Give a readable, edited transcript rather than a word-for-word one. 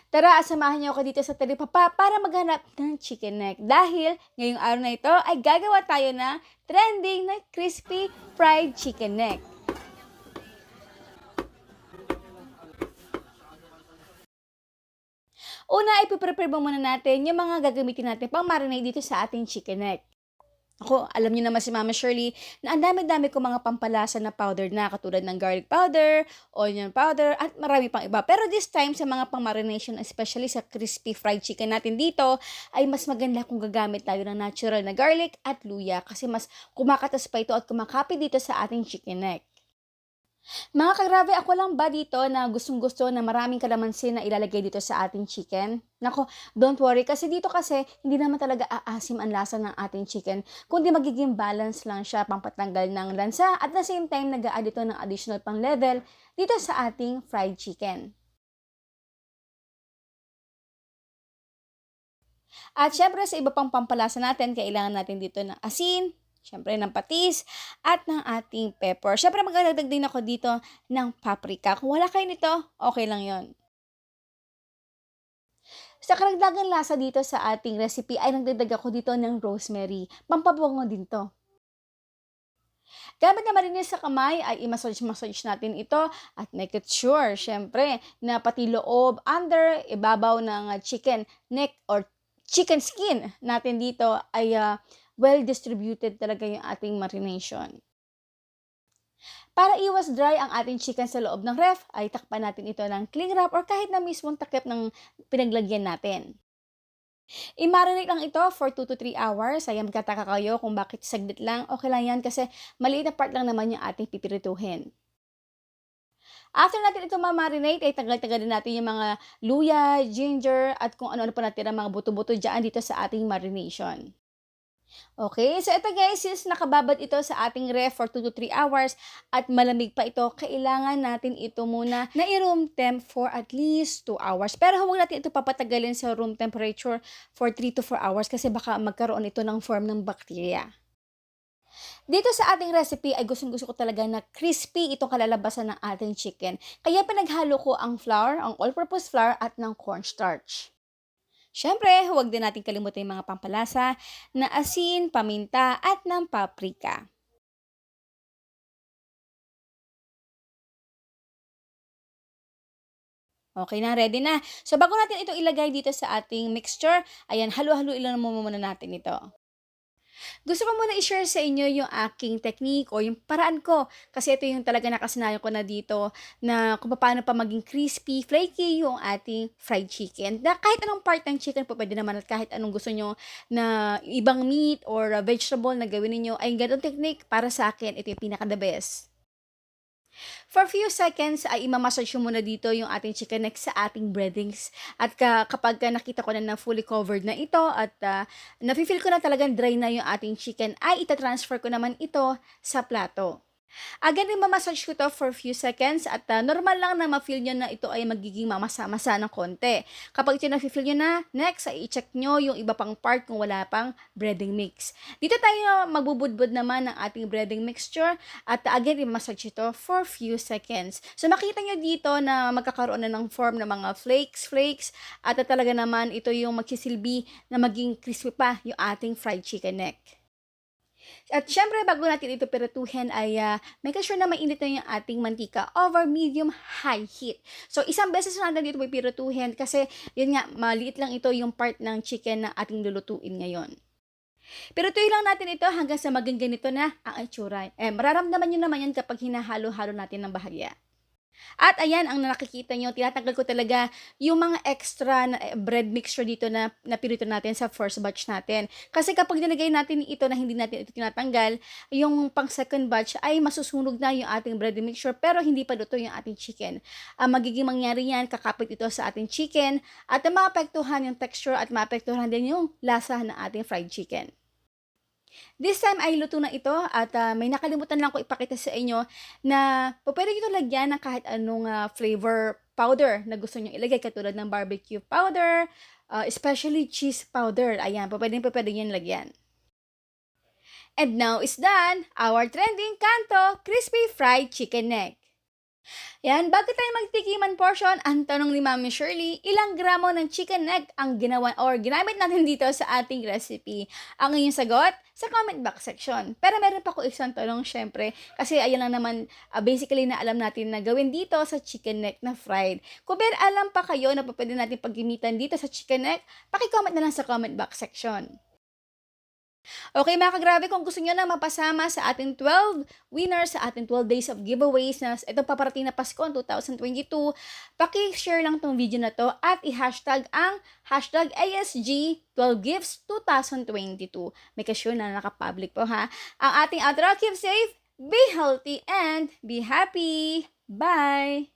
Tara, samahan niyo ako dito sa talipapa para maghanap ng chicken neck. Dahil ngayong araw na ito ay gagawa tayo ng trending na crispy fried chicken neck. Una, ipiprepare muna natin yung mga gagamitin natin pang marinate dito sa ating chicken neck. Ako, alam niyo naman si Mama Shirley na ang dami-dami ko mga pampalasa na powder na katulad ng garlic powder, onion powder, at marami pang iba. Pero this time, sa mga pang-marination, especially sa crispy fried chicken natin dito, ay mas maganda kung gagamit tayo ng natural na garlic at luya kasi mas kumakatas pa ito at kumakapit dito sa ating chicken neck. Mga kagrabe, ako lang ba dito na gustong-gusto na maraming kalamansi na ilalagay dito sa ating chicken? Nako, don't worry kasi dito kasi hindi naman talaga aasim ang lasa ng ating chicken, kundi magiging balance lang siya pampatanggal ng lansa at the same time nag-a-add ito ng additional pang level dito sa ating fried chicken. At syempre sa iba pang pampalasa natin, kailangan natin dito ng asin, syempre ng patis, at ng ating pepper. Syempre magdadagdag din ako dito ng paprika. Kung wala kayo nito, okay lang yon. Sa karagdagang lasa dito sa ating recipe ay nagdagdag ako dito ng rosemary. Pampabango din to. Gamit na marinis sa kamay ay i-massage natin ito at make it sure, syempre, na pati loob, under, ibabaw ng chicken neck or chicken skin natin dito ay well distributed talaga yung ating marination. Para iwas dry ang ating chicken sa loob ng ref, ay takpan natin ito ng cling wrap or kahit na mismong takip ng pinaglagyan natin. I-marinate lang ito for 2 to 3 hours. Ay magkataka kayo kung bakit saglit lang. Okay lang yan kasi maliit na part lang naman yung ating pipirituhin. After natin ito ma-marinate, ay tagal-tagal din natin yung mga luya, ginger, at kung ano-ano pa natin ang mga buto-buto dyan dito sa ating marination. Okay, so ito guys, since nakababad ito sa ating ref for 2 to 3 hours at malamig pa ito, kailangan natin ito muna na i-room temp for at least 2 hours. Pero huwag natin ito papatagalin sa room temperature for 3 to 4 hours kasi baka magkaroon ito ng form ng bacteria. Dito sa ating recipe ay gustong-gusto ko talaga na crispy itong kalalabasan ng ating chicken. Kaya pinaghalo ko ang flour, ang all-purpose flour at ng cornstarch. Siyempre, huwag din natin kalimutan yung mga pampalasa na asin, paminta, at ng paprika. Okay na, ready na. So, bago natin ito ilagay dito sa ating mixture, ayan, halo-halo lang muna natin ito. Gusto ko muna i-share sa inyo yung aking technique o yung paraan ko. Kasi ito yung talaga nakasanayan ko na dito na kung paano pa maging crispy, flaky yung ating fried chicken. Na kahit anong part ng chicken po pwede naman at kahit anong gusto nyo na ibang meat or vegetable na gawin niyo ay ganun technique para sa akin. Ito yung pinaka-the best. For few seconds ay imamassage ko muna dito yung ating chicken neck sa ating breadings. At kapag nakita ko na fully covered na ito at nafe-feel ko na talagang dry na yung ating chicken, ay ita-transfer ko naman ito sa plato. Again, mamassage ko to for few seconds at normal lang na ma-feel nyo na ito ay magiging mamasa-masa ng konti. Kapag ito na-feel nyo na, next ay i-check nyo yung iba pang part kung wala pang breading mix. Dito tayo magbubudbud naman ng ating breading mixture at again, i-massage ito for few seconds. So makita nyo dito na magkakaroon na ng form ng mga flakes at talaga naman ito yung magsisilbi na maging crispy pa yung ating fried chicken neck. At syempre, bago natin ito pirituhin ay make sure na mainit na yung ating mantika over medium-high heat. So, isang beses na natin dito pirituhin kasi, yun nga, maliit lang ito yung part ng chicken na ating lulutuin ngayon. Pirituhin lang natin ito hanggang sa maging ganito na ang itsura. Mararamdaman nyo naman yan kapag hinahalo-halo natin ng bahagya. At ayan, ang nakikita nyo, tinatanggal ko talaga yung mga extra na bread mixture dito na napirito natin sa first batch natin. Kasi kapag nilagay natin ito na hindi natin ito tinatanggal, yung pang second batch ay masusunog na yung ating bread mixture pero hindi pa luto yung ating chicken. Magiging mangyari yan, kakapit ito sa ating chicken at maapektuhan yung texture at maapektuhan din yung lasa ng ating fried chicken. This time ay luto na ito at may nakalimutan lang ko ipakita sa inyo na pwede nyo ito lagyan ng kahit anong flavor powder na gusto nyo ilagay katulad ng barbecue powder, especially cheese powder. Ayan, pwede nyo lagyan. And now is done our trending kanto crispy fried chicken neck. Yan, bago tayo magtikiman portion, ang tanong ni Mami Shirley, ilang gramo ng chicken neck ang ginawa or ginamit natin dito sa ating recipe? Ang inyong sagot sa comment box section. Pero meron pa ko isang tanong syempre, kasi ayan lang naman basically na alam natin na gawin dito sa chicken neck na fried. Kung may alam pa kayo na pwede natin paggimitan dito sa chicken neck, paki-comment na lang sa comment box section. Okay mga kagrabe, kung gusto niyo na mapasama sa ating 12 winners sa ating 12 days of giveaways na itong paparating na Pasko 2022, paki-share lang tong video na to at i-hashtag ang hashtag ASG12Gifts 2022. Make sure na naka-public po ha. Ang ating outro, keep safe, be healthy, and be happy. Bye!